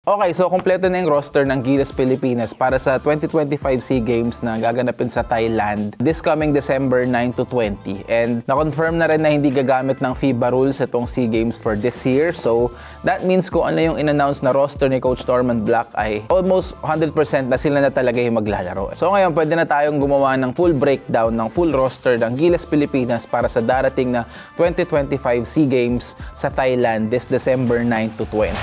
Okay, so kompleto na yung roster ng Gilas Pilipinas para sa 2025 SEA Games na gaganapin sa Thailand this coming December 9 to 20. And na-confirm na rin na hindi gagamit ng FIBA rules itong SEA Games for this year. So that means kung ano yung in-announce na roster ni Coach Norman Black ay almost 100% na sila na talaga yung maglalaro. So ngayon, pwede na tayong gumawa ng full breakdown ng full roster ng Gilas Pilipinas para sa darating na 2025 SEA Games sa Thailand this December 9 to 20.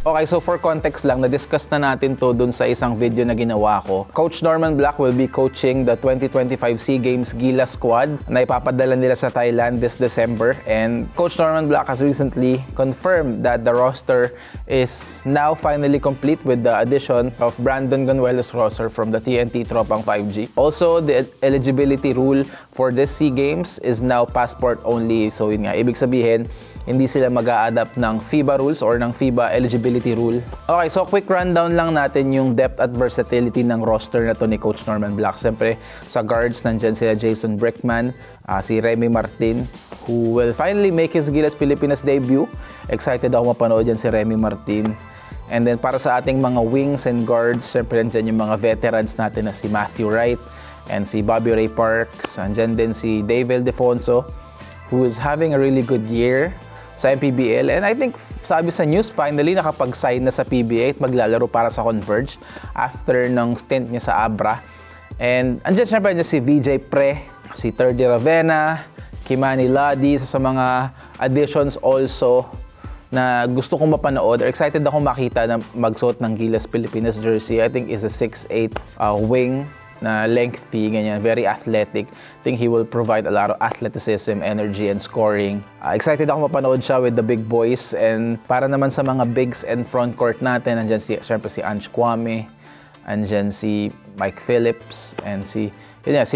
Okay, so for context lang, na-discuss na natin to dun sa isang video na ginawa ko. Coach Norman Black will be coaching the 2025 SEA Games Gilas squad na ipapadala nila sa Thailand this December. And Coach Norman Black has recently confirmed that the roster is now finally complete with the addition of Brandon Ganuelos-Rosser from the TNT Tropang 5G. Also, the eligibility rule for this SEA Games is now passport only. So yun nga, ibig sabihin, hindi sila mag-a-adapt ng FIBA rules or ng FIBA eligibility rule. Okay, so quick rundown lang natin yung depth at versatility ng roster na to ni Coach Norman Black. Siyempre, sa guards, nandyan sila Jason Brickman, si Remy Martin, who will finally make his Gilas Pilipinas debut. Excited ako mapanood dyan si Remy Martin. And then para sa ating mga wings and guards, siyempre nandyan yung mga veterans natin na si Matthew Wright and si Bobby Ray Parks. Nandyan din si Dave Ildefonso, who is having a really good year sa MPBL. And I think, sabi sa news, finally nakapag-sign na sa PBA at maglalaro para sa Converge after ng stint niya sa Abra. And andyan syempre si VJ Pre, si Terdy Ravena, Kimani Ladi, sa mga additions also na gusto kong mapanood or excited akong makita na magsuot ng Gilas Pilipinas jersey. I think is a 6'8" wing na lengthy, ganyan, very athletic. I think he will provide a lot of athleticism, energy, and scoring. Excited ako mapanood siya with the big boys. And para naman sa mga bigs and front court natin, andyan syempre si Ange Kwame, andyan si Mike Phillips, and si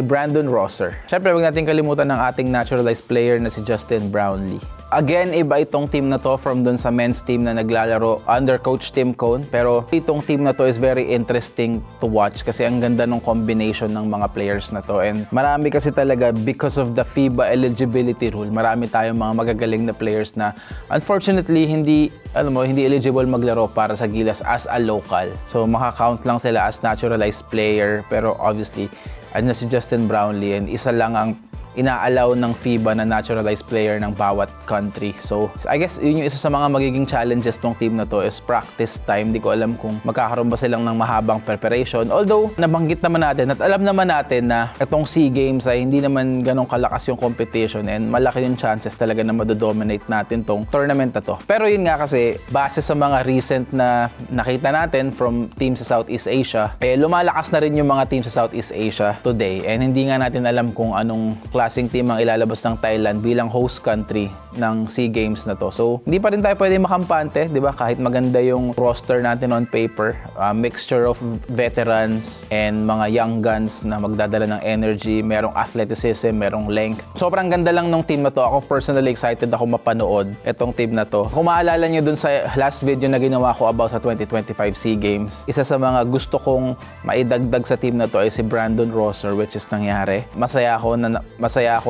Brandon Rosser. Syempre, huwag natin kalimutan ng ating naturalized player na si Justin Brownlee. Again, iba itong team na to from dun sa men's team na naglalaro under Coach Tim Cone. Pero itong team na to is very interesting to watch kasi ang ganda ng combination ng mga players na to. And marami kasi talaga, because of the FIBA eligibility rule, marami tayong mga magagaling na players na unfortunately hindi eligible maglaro para sa Gilas as a local. So makakount lang sila as naturalized player. Pero obviously, si Justin Brownlee, and isa lang ang ina-allow ng FIBA na naturalized player ng bawat country. So, I guess yun yung isa sa mga magiging challenges ng team na to is practice time. Di ko alam kung magkakaroon ba silang ng mahabang preparation. Although, nabanggit naman natin at alam naman natin na itong SEA Games ay hindi naman ganong kalakas yung competition and malaki yung chances talaga na madodominate natin tong tournament na to. Pero yun nga kasi, base sa mga recent na nakita natin from team sa Southeast Asia, lumalakas na rin yung mga team sa Southeast Asia today. And hindi nga natin alam kung anong klaseng team ang ilalabas ng Thailand bilang host country ng SEA Games na to. So, hindi pa rin tayo pwede makampante, di ba? Kahit maganda yung roster natin on paper, mixture of veterans and mga young guns na magdadala ng energy, merong athleticism, merong length. Sobrang ganda lang ng team na to. Ako personally excited ako mapanood itong team na to. Kung maalala nyo dun sa last video na ginawa ko about sa 2025 SEA Games, isa sa mga gusto kong maidagdag sa team na to ay si Brandon Rosser, which is nangyari. Masaya ako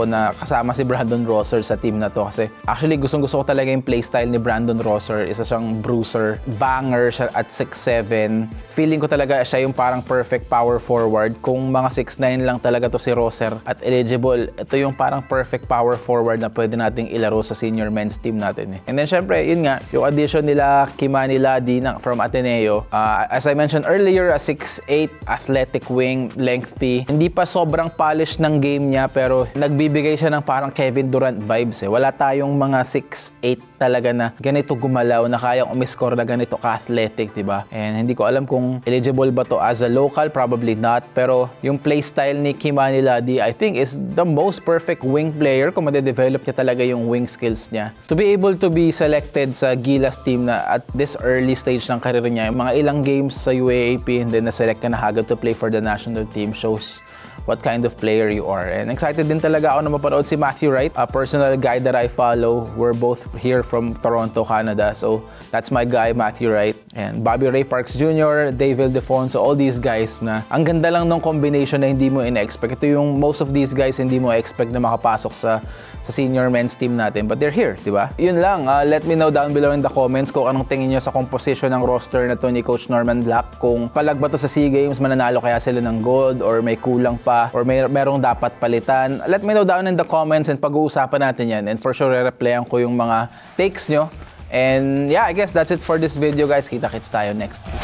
na kasama si Brandon Rosser sa team na to kasi actually gustong-gusto ko talaga yung playstyle ni Brandon Rosser. Isa siyang bruiser, banger siya at 6'7". Feeling ko talaga siya yung parang perfect power forward. Kung mga 6'9" lang talaga to si Rosser at eligible, ito yung parang perfect power forward na pwede nating ilaro sa senior men's team natin. And then syempre, yun nga, yung addition nila Kimani Ladi from Ateneo. As I mentioned earlier, a 6'8" athletic wing, lengthy. Hindi pa sobrang polish ng game niya pero nagbibigay siya ng parang Kevin Durant vibes eh. Wala tayong mga 6'8" talaga na ganito gumalaw, na kayang umiscore na ganito ka-athletic, diba? And hindi ko alam kung eligible ba to as a local, probably not. Pero yung playstyle ni Kimani Ladi, I think is the most perfect wing player kung madedevelop niya talaga yung wing skills niya. To be able to be selected sa Gilas team na at this early stage ng career niya, mga ilang games sa UAAP and then na-select ka na agad to play for the national team shows what kind of player you are. And excited din talaga ako na mapanood si Matthew Wright, a personal guy that I follow. We're both here from Toronto, Canada. So that's my guy, Matthew Wright. And Bobby Ray Parks Jr., Dave Ildefonso, all these guys na ang ganda lang ng combination na hindi mo ina-expect. Ito yung most of these guys hindi mo expect na makapasok sa sa senior men's team natin. But they're here, di ba? Yun lang. Let me know down below in the comments kung anong tingin nyo sa composition ng roster na to ni Coach Norman Black. Kung palag ba to sa SEA Games, mananalo kaya sila ng gold or may kulang pa or merong dapat palitan. Let me know down in the comments and pag-uusapan natin yan. And for sure, re-replyan ko yung mga takes nyo. And yeah, I guess that's it for this video, guys. Kita-kits tayo next week.